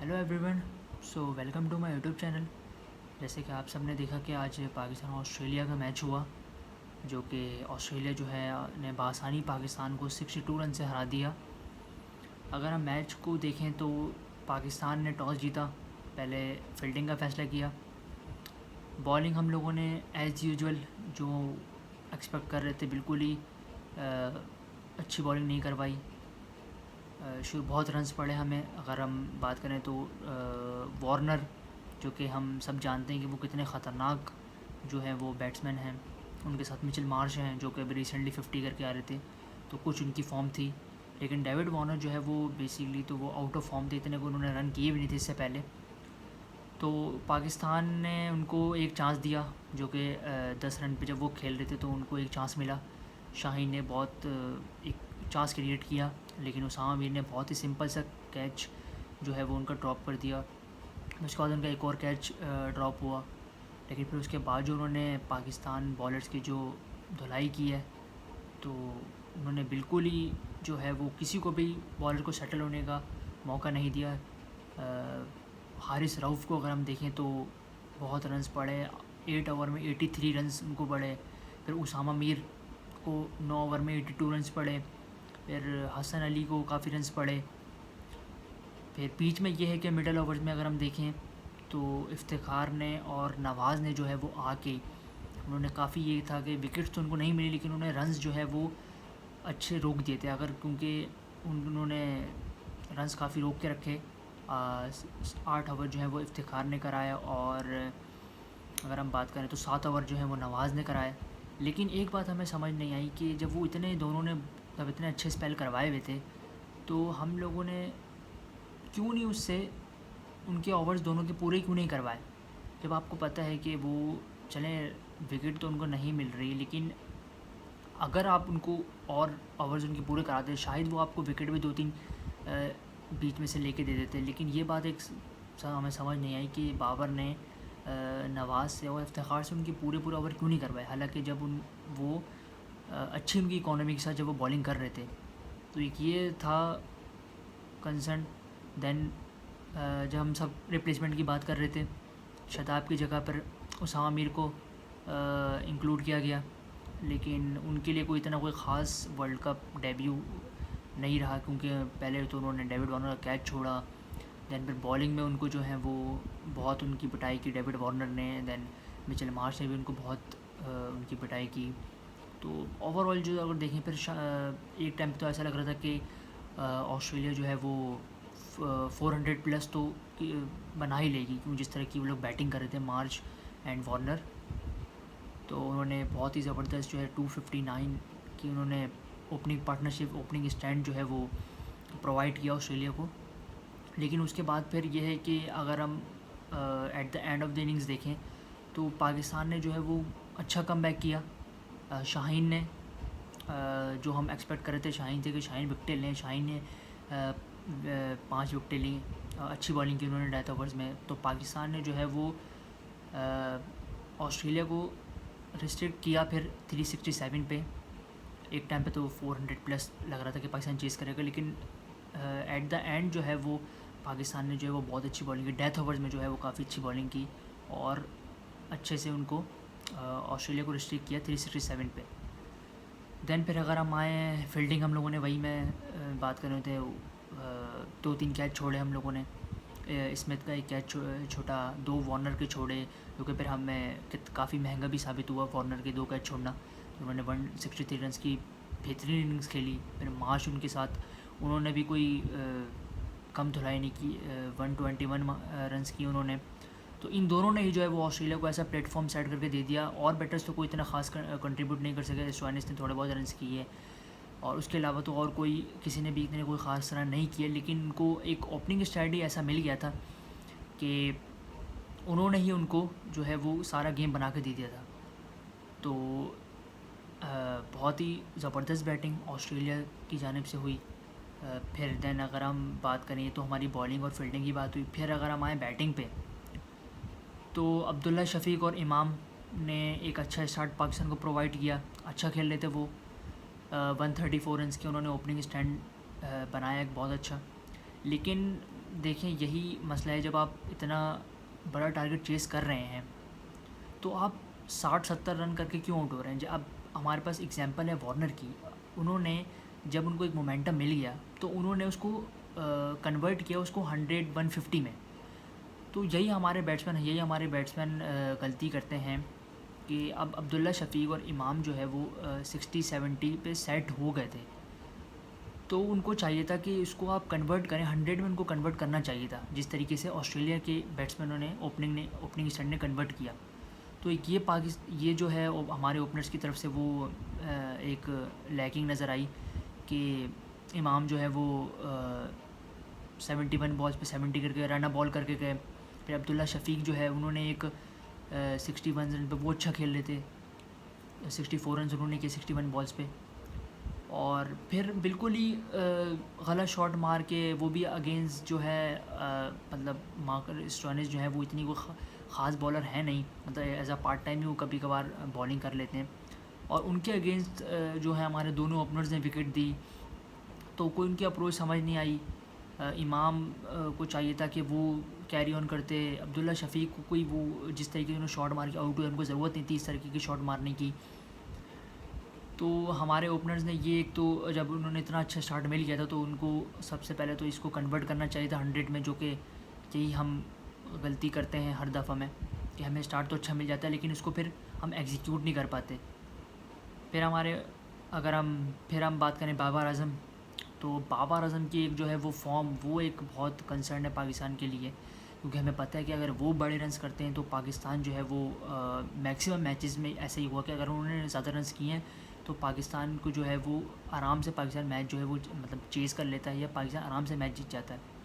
Hello everyone. Welcome to my YouTube channel. जैसे कि आप सब ने देखा कि आज पाकिस्तान और ऑस्ट्रेलिया का मैच हुआ, जो कि ऑस्ट्रेलिया जो है ने बासानी पाकिस्तान को 62 रन से हरा दिया। अगर हम मैच को देखें तो पाकिस्तान ने टॉस जीता, पहले फील्डिंग का फ़ैसला किया। बॉलिंग हम लोगों ने एज़ यूजुअल जो एक्सपेक्ट कर रहे थे बिल्कुल ही अच्छी बॉलिंग नहीं करवाई। बहुत रन्स पड़े हमें। अगर हम बात करें तो वार्नर, जो कि हम सब जानते हैं कि वो कितने ख़तरनाक जो है वो बैट्समैन हैं। उनके साथ मिचेल मार्श हैं जो कि अभी रिसेंटली 50 करके आ रहे थे, तो कुछ उनकी फॉर्म थी। लेकिन डेविड वार्नर जो है वो बेसिकली तो वो आउट ऑफ फॉर्म थे, इतने को उन्होंने रन किए भी नहीं थे इससे पहले। तो पाकिस्तान ने उनको एक चांस दिया, जो कि 10 रन पे जब वो खेल रहे थे तो उनको एक चांस मिला। शाहीन ने बहुत एक चांस क्रिएट किया, लेकिन उसामा मीर ने बहुत ही सिंपल सा कैच जो है वो उनका ड्रॉप कर दिया। उसके बाद उनका एक और कैच ड्रॉप हुआ, लेकिन फिर उसके बाद जो उन्होंने पाकिस्तान बॉलर्स की जो धुलाई की है, तो उन्होंने बिल्कुल ही जो है वो किसी को भी बॉलर को सेटल होने का मौका नहीं दिया। हारिस रऊफ़ को अगर हम देखें तो बहुत रन्स पड़े, 8 ओवर में 83 रन्स उनको पड़े। फिर उसामा मीर को 9 ओवर में 82 रन्स पड़े। फिर हसन अली को काफ़ी रन्स पड़े। फिर बीच में ये है कि मिडल ओवर्स में अगर हम देखें तो इफ्तिखार ने और नवाज़ ने जो है वो आके उन्होंने काफ़ी ये था कि विकेट्स तो उनको नहीं मिली, लेकिन उन्होंने रन्स जो है वो अच्छे रोक दिए थे। अगर क्योंकि उन्होंने रन्स काफ़ी रोक के रखे। 8 ओवर जो है वो इफ्तिखार ने कराया, और अगर हम बात करें तो 7 ओवर जो है वो नवाज़ ने कराया। लेकिन एक बात हमें समझ नहीं आई कि जब वो इतने दोनों ने जब इतने अच्छे स्पेल करवाए हुए थे, तो हम लोगों ने क्यों नहीं उससे उनके ओवर्स दोनों के पूरे क्यों नहीं करवाए। जब आपको पता है कि वो चलें विकेट तो उनको नहीं मिल रही, लेकिन अगर आप उनको और ओवर्स उनके पूरे कराते शायद वो आपको विकेट भी 2-3 बीच में से लेके दे देते। लेकिन ये बात एक हमें समझ नहीं आई कि बाबर ने नवाज़ से और इफ्तिखार से उनके पूरे ओवर क्यों नहीं करवाए। हालांकि जब वो अच्छी उनकी इकोनॉमी के साथ जब वो बॉलिंग कर रहे थे, तो एक ये था कंसर्न। देन जब हम सब रिप्लेसमेंट की बात कर रहे थे, शताब की जगह पर उसामा मीर को इंक्लूड किया गया, लेकिन उनके लिए कोई ख़ास वर्ल्ड कप डेब्यू नहीं रहा, क्योंकि पहले तो उन्होंने डेविड वार्नर का कैच छोड़ा। दैन फिर बॉलिंग में उनको जो है वो बहुत उनकी पिटाई की डेविड वार्नर ने। दैन मिचेल मार्श ने भी उनको बहुत उनकी पिटाई की। तो ओवरऑल जो अगर देखें फिर एक टाइम तो ऐसा लग रहा था कि ऑस्ट्रेलिया जो है वो 400 प्लस तो बना ही लेगी, क्योंकि जिस तरह की वो लोग बैटिंग कर रहे थे मार्श एंड वार्नर। तो उन्होंने बहुत ही ज़बरदस्त जो है 259 की उन्होंने ओपनिंग पार्टनरशिप, ओपनिंग स्टैंड जो है वो प्रोवाइड किया ऑस्ट्रेलिया को। लेकिन उसके बाद फिर ये है कि अगर हम at the end of the innings देखें तो पाकिस्तान ने जो है वो अच्छा कमबैक किया। शाहीन ने जो हम एक्सपेक्ट कर रहे थे शाहीन थे कि शाहीन विकटें लें, शाहीन ने 5 विकटें ली। अच्छी बॉलिंग की उन्होंने डेथ ओवर्स में। तो पाकिस्तान ने जो है वो ऑस्ट्रेलिया को रिस्ट्रिक्ट किया फिर 367 पे। एक टाइम पे तो 400 प्लस लग रहा था कि पाकिस्तान चेज़ करेगा, लेकिन एट द एंड जो है वो पाकिस्तान ने जो है वो बहुत अच्छी बॉलिंग की। डेथ ओवर्स में जो है वो काफ़ी अच्छी बॉलिंग की और अच्छे से उनको ऑस्ट्रेलिया को रिस्ट्रिक्ट किया 367 पे। दैन फिर अगर हम आए फील्डिंग, हम लोगों ने वही मैं बात कर रहे थे, 2-3 कैच छोड़े हम लोगों ने। स्मिथ का एक कैच छोटा, 2 वार्नर के छोड़े, जो कि फिर हमें काफ़ी महंगा भी साबित हुआ वार्नर के 2 कैच छोड़ना। उन्होंने 163 रन की बेहतरीन इनिंग्स खेली। फिर मार्श उनके साथ उन्होंने भी कोई कम धुलाई नहीं की, 121 रन्स की उन्होंने। तो इन दोनों ने ही जो है वो ऑस्ट्रेलिया को ऐसा प्लेटफॉर्म सेट करके दे दिया। और बैटर्स तो कोई इतना खास कंट्रीब्यूट नहीं कर सके। स्टोइनिस ने थोड़े बहुत रन्स किए और उसके अलावा तो और कोई किसी ने भी इतने कोई ख़ास रन नहीं किए। लेकिन उनको एक ओपनिंग स्ट्रैटेजी ऐसा मिल गया था कि उन्होंने ही उनको जो है वो सारा गेम बना के दे दिया था। तो बहुत ही ज़बरदस्त बैटिंग ऑस्ट्रेलिया की जानिब से हुई। फिर दैन अगर हम बात करें तो हमारी बॉलिंग और फील्डिंग की बात हुई। फिर अगर हम आए बैटिंग पे, तो अब्दुल्ला शफीक और इमाम ने एक अच्छा स्टार्ट पाकिस्तान को प्रोवाइड किया। अच्छा खेल रहे थे वो। 134 रन्स के उन्होंने ओपनिंग स्टैंड बनाया एक बहुत अच्छा। लेकिन देखें यही मसला है, जब आप इतना बड़ा टारगेट चेस कर रहे हैं तो आप 60-70 रन करके क्यों आउट हो रहे हैं। अब हमारे पास एग्जांपल है वार्नर की। उन्होंने जब उनको एक मोमेंटम मिल गया तो उन्होंने उसको कन्वर्ट किया उसको 100-150 में। तो यही हमारे बैट्समैन गलती करते हैं कि अब अब्दुल्ला शफीक और इमाम जो है वो 60-70 पे सेट हो गए थे, तो उनको चाहिए था कि इसको आप कन्वर्ट करें 100 में। उनको कन्वर्ट करना चाहिए था जिस तरीके से ऑस्ट्रेलिया के बैट्समैनों ने ओपनिंग स्टैंड ने कन्वर्ट किया। तो ये जो है हमारे ओपनर्स की तरफ से वो एक लैकिंग नज़र आई कि इमाम जो है वो 71 बॉल्स पे 70 करके रन बॉल करके गए। फिर अब्दुल्ला शफीक जो है उन्होंने एक 61 रन पे वो अच्छा खेल रहे थे, 64 रन उन्होंने किए 61 बॉल्स पे। और फिर बिल्कुल ही गलत शॉट मार के वो भी अगेंस्ट जो है मतलब मार्कस स्टोइनिस जो है वो इतनी कोई ख़ास बॉलर है नहीं, मतलब एज अ पार्ट टाइम ही वो कभी कभार बॉलिंग कर लेते हैं। और उनके अगेंस्ट जो है हमारे दोनों ओपनर्स ने विकेट दी, तो कोई उनकी अप्रोच समझ नहीं आई। इमाम को चाहिए था कि वो कैरी ऑन करते, अब्दुल्ला शफीक को कोई वो जिस तरीके से उन्होंने शॉट मार के आउट हुए उनको ज़रूरत नहीं थी इस तरीके की शॉट मारने की। तो हमारे ओपनर्स ने ये एक तो जब उन्होंने इतना अच्छा स्टार्ट मिल गया था तो उनको सबसे पहले तो इसको कन्वर्ट करना चाहिए था 100 में, जो कि यही हम गलती करते हैं हर दफ़ा में कि हमें स्टार्ट तो अच्छा मिल जाता है लेकिन उसको फिर हम एग्जीक्यूट नहीं कर पाते। फिर हम बात करें बाबर आज़म, तो बाबर आज़म की एक जो है वो फॉर्म वो एक बहुत कंसर्न है पाकिस्तान के लिए, क्योंकि हमें पता है कि अगर वो बड़े रन्स करते हैं तो पाकिस्तान जो है वो मैक्सिमम मैचेस में ऐसा ही हुआ कि अगर उन्होंने ज़्यादा रन्स किए हैं तो पाकिस्तान को जो है वो आराम से पाकिस्तान मैच जो है वो मतलब चेज़ कर लेता है या पाकिस्तान आराम से मैच जीत जाता है।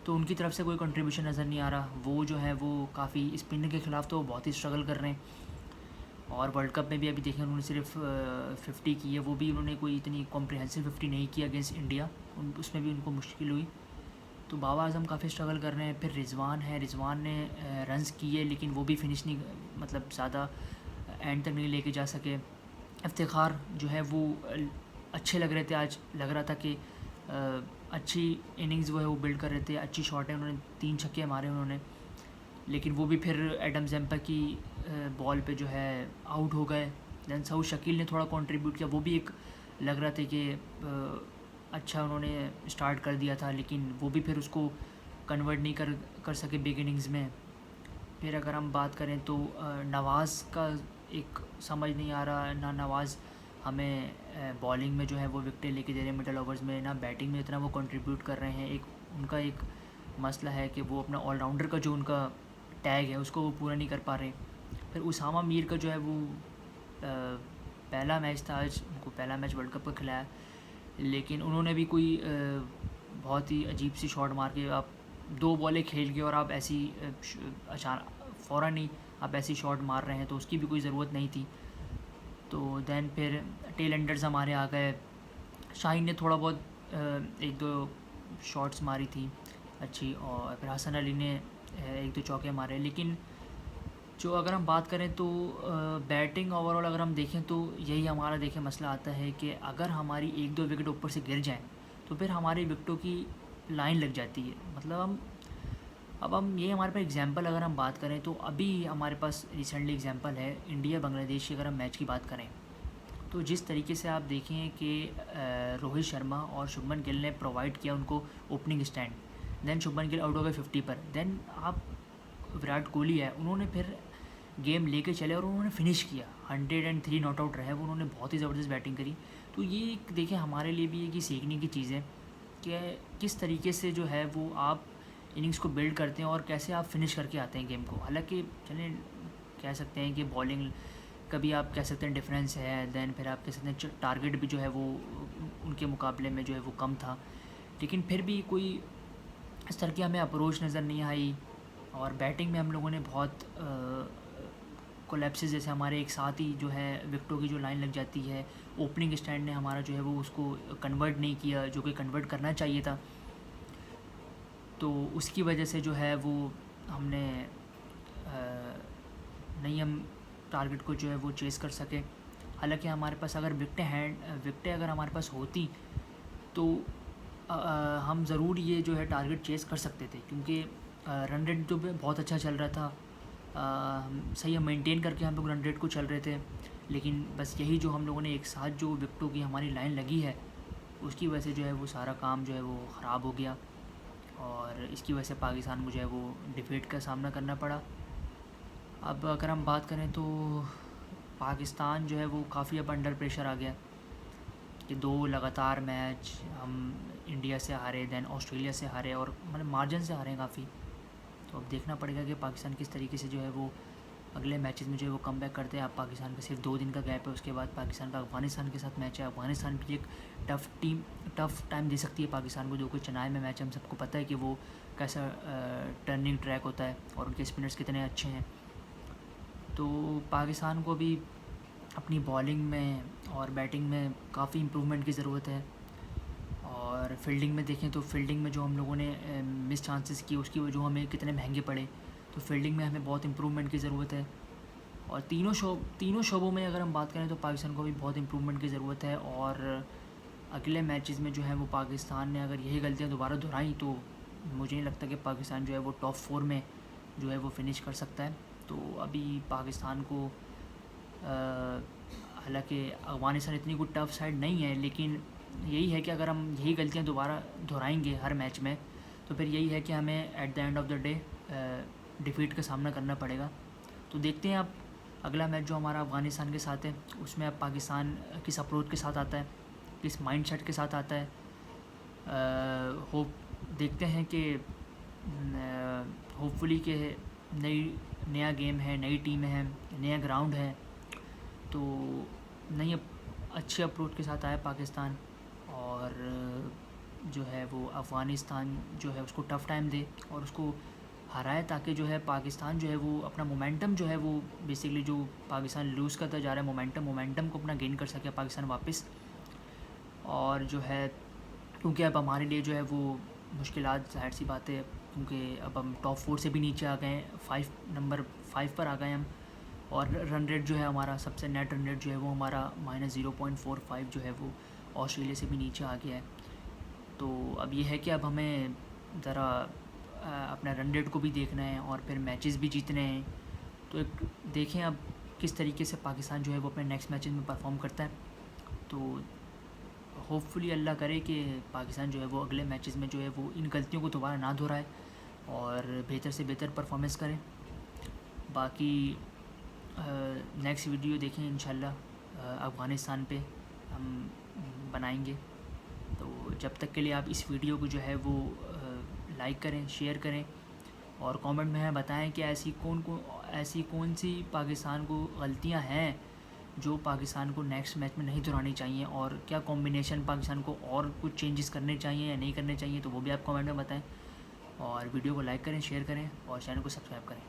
तो उनकी तरफ से कोई कंट्रीब्यूशन नज़र नहीं आ रहा। वो जो है वो काफ़ी स्पिन के ख़िलाफ़ तो बहुत ही स्ट्रगल कर रहे हैं। और वर्ल्ड कप में भी अभी देखें उन्होंने सिर्फ 50 की है, वो भी उन्होंने कोई इतनी कॉम्प्रिहेंसिव 50 नहीं की अगेंस्ट इंडिया, उसमें भी उनको मुश्किल हुई। तो बाबर आज़म काफ़ी स्ट्रगल कर रहे हैं। फिर रिजवान ने रन्स किए लेकिन वो भी फिनिश नहीं, मतलब ज़्यादा एंड तक नहीं लेके जा सके। इफ्तिखार जो है वो अच्छे लग रहे थे, आज लग रहा था कि अच्छी इनिंग्स वो है वो बिल्ड कर रहे थे, अच्छी शॉट है, उन्होंने 3 छक्के मारे उन्होंने, लेकिन वो भी फिर एडम जैम्पा की बॉल पे जो है आउट हो गए। दैन सऊद शकील ने थोड़ा कंट्रीब्यूट किया, वो भी एक लग रहा था कि अच्छा उन्होंने स्टार्ट कर दिया था, लेकिन वो भी फिर उसको कन्वर्ट नहीं कर सके बिग इनिंग्स में। फिर अगर हम बात करें तो नवाज़ का एक समझ नहीं आ रहा, ना नवाज़ हमें बॉलिंग में जो है वो विकेट लेके दे रहे हैं मिडल ओवर्स में, ना बैटिंग में इतना वो कंट्रीब्यूट कर रहे हैं। उनका एक मसला है कि वो अपना ऑलराउंडर का जो उनका टैग है उसको वो पूरा नहीं कर पा रहे। फिर उसामा मीर का जो है वो पहला मैच था, आज उनको पहला मैच वर्ल्ड कप का खिलाया, लेकिन उन्होंने भी कोई बहुत ही अजीब सी शॉट मार के, आप 2 बॉलें खेल के और आप ऐसी अचानक फ़ौरन ही आप ऐसी शॉट मार रहे हैं तो उसकी भी कोई ज़रूरत नहीं थी। तो दैन फिर टेल एंडर्स हमारे आ गए। शाहीन ने थोड़ा बहुत 1-2 शॉट्स मारी थी अच्छी, और फिर हसन अली ने 1-2 चौके मारे। लेकिन जो अगर हम बात करें तो बैटिंग ओवरऑल अगर हम देखें तो यही हमारा देखें मसला आता है कि अगर हमारी 1-2 विकेट ऊपर से गिर जाएँ तो फिर हमारी विकेटों की लाइन लग जाती है। मतलब ये हमारे पास एग्जांपल अगर हम बात करें तो अभी हमारे पास रिसेंटली एग्जांपल है इंडिया बांग्लादेश की। अगर हम मैच की बात करें तो जिस तरीके से आप देखें कि रोहित शर्मा और शुभमन गिल ने प्रोवाइड किया उनको opening stand, then Shubman Gill out हो गए 50 पर, दैन आप विराट कोहली है उन्होंने फिर गेम लेके चले और उन्होंने फिनिश किया, 103 नॉट आउट रहे वो, उन्होंने बहुत ही ज़बरदस्त बैटिंग करी। तो ये देखें हमारे लिए भी एक सीखने की चीज़ है कि किस तरीके से जो है वो आप इनिंग्स को बिल्ड करते हैं और कैसे आप फिनिश करके आते हैं गेम को। हालांकि चलें कह सकते हैं कि बॉलिंग कभी आप कह सकते हैं डिफरेंस है, दैन फिर आप कह सकते हैं टारगेट भी जो है वो उनके मुकाबले में जो है वो कम था, लेकिन फिर भी कोई इस तरह की हमें अप्रोच नज़र नहीं आई। और बैटिंग में हम लोगों ने बहुत कोलैप्सेस, जैसे हमारे एक साथ ही जो है विकेटों की जो लाइन लग जाती है, ओपनिंग स्टैंड ने हमारा जो है वो उसको कन्वर्ट नहीं किया जो कि कन्वर्ट करना चाहिए था, तो उसकी वजह से जो है वो हमने नहीं हम टारगेट को जो है वो चेज़ कर सके। हालांकि हमारे पास अगर विकटें अगर हमारे पास होती तो हम ज़रूर ये जो है टारगेट चेस कर सकते थे, क्योंकि रन रेट जो बहुत अच्छा चल रहा था। सही हम मेंटेन करके हम लोग रन रेट को चल रहे थे, लेकिन बस यही जो हम लोगों ने एक साथ जो विकेटों की हमारी लाइन लगी है, उसकी वजह से जो है वो सारा काम जो है वो ख़राब हो गया, और इसकी वजह से पाकिस्तान को जो है वो डिफीट का सामना करना पड़ा। अब अगर हम बात करें तो पाकिस्तान जो है वो काफ़ी अब अंडर प्रेशर आ गया कि 2 लगातार मैच हम इंडिया से हारे, दैन ऑस्ट्रेलिया से हारे, और मतलब मार्जिन से हारे काफ़ी। तो अब देखना पड़ेगा कि पाकिस्तान किस तरीके से जो है वो अगले मैचेस में जो है वो कम बैक करते हैं। अब पाकिस्तान का सिर्फ 2 दिन का गैप है, उसके बाद पाकिस्तान का अफ़गानिस्तान के साथ मैच है। अफ़गानिस्तान भी एक टफ़ टाइम दे सकती है पाकिस्तान को, जो कि चेन्नई में मैच है। हम सबको पता है कि वो कैसा टर्निंग ट्रैक होता है और उनके स्पिनर्स कितने अच्छे हैं। तो पाकिस्तान को भी अपनी बॉलिंग में और बैटिंग में काफ़ी इम्प्रूवमेंट की ज़रूरत है, और फील्डिंग में देखें तो फील्डिंग में जो हम लोगों ने मिस चांसेस किए, उसकी वजह हमें कितने महंगे पड़े। तो फील्डिंग में हमें बहुत इम्प्रूवमेंट की ज़रूरत है, और तीनों शोबों में अगर हम बात करें तो पाकिस्तान को भी बहुत इम्प्रूवमेंट की ज़रूरत है। और अगले मैचेस में जो है वो पाकिस्तान ने अगर यही गलतियाँ दोबारा दोहराई तो मुझे नहीं लगता कि पाकिस्तान जो है वो टॉप 4 में जो है वो फिनिश कर सकता है। तो अभी पाकिस्तान को हालांकि अफ़गानिस्तान इतनी कोई टफ़ साइड नहीं है, लेकिन यही है कि अगर हम यही गलतियां दोबारा दोहराएंगे हर मैच में, तो फिर यही है कि हमें at the end of the day defeat का सामना करना पड़ेगा। तो देखते हैं अब अगला मैच जो हमारा अफ़गानिस्तान के साथ है, उसमें अब पाकिस्तान किस अप्रोच के साथ आता है, किस माइंडसेट के साथ आता है। होप देखते हैं कि होपफुली कि नया गेम है, नई टीमें हैं, नया ग्राउंड है, तो नई अच्छे अप्रोच के साथ आया पाकिस्तान, और जो है वो अफ़गानिस्तान जो है उसको टफ़ टाइम दे और उसको हराए, ताकि जो है पाकिस्तान जो है वो अपना मोमेंटम जो है वो बेसिकली जो पाकिस्तान लूज़ करता जा रहा है मोमेंटम को अपना गेन कर सके पाकिस्तान वापस। और जो है क्योंकि अब हमारे लिए जो है वो मुश्किलात ज़ाहिर सी बात है, क्योंकि अब हम टॉप 4 से भी नीचे आ गए हैं, नंबर 5 पर आ गए हम, और रन रेट जो है हमारा सबसे नेट रन रेट जो है वो हमारा -0.45 जो है वो ऑस्ट्रेलिया से भी नीचे आ गया है। तो अब ये है कि अब हमें ज़रा अपना रन रेट को भी देखना है और फिर मैचेस भी जीतने हैं। तो एक देखें अब किस तरीके से पाकिस्तान जो है वो अपने नेक्स्ट मैचेस में परफॉर्म करता है। तो होपफुली अल्लाह करे कि पाकिस्तान जो है वो अगले मैचेस में जो है वो इन गलतियों को दोबारा ना दोहराए और बेहतर से बेहतर परफॉर्मेंस करें। बाकी नेक्स्ट वीडियो देखें इंशाल्लाह अफ़गानिस्तान पे हम बनाएंगे। तो जब तक के लिए आप इस वीडियो को जो है वो लाइक करें, शेयर करें, और कमेंट में बताएं कि ऐसी कौन सी पाकिस्तान को गलतियां हैं जो पाकिस्तान को नेक्स्ट मैच में नहीं दोहरानी चाहिए, और क्या कॉम्बिनेशन पाकिस्तान को और कुछ चेंजेस करने चाहिए या नहीं करने चाहिए, तो वो भी आप कमेंट में बताएं। और वीडियो को लाइक करें, शेयर करें और चैनल को सब्सक्राइब करें।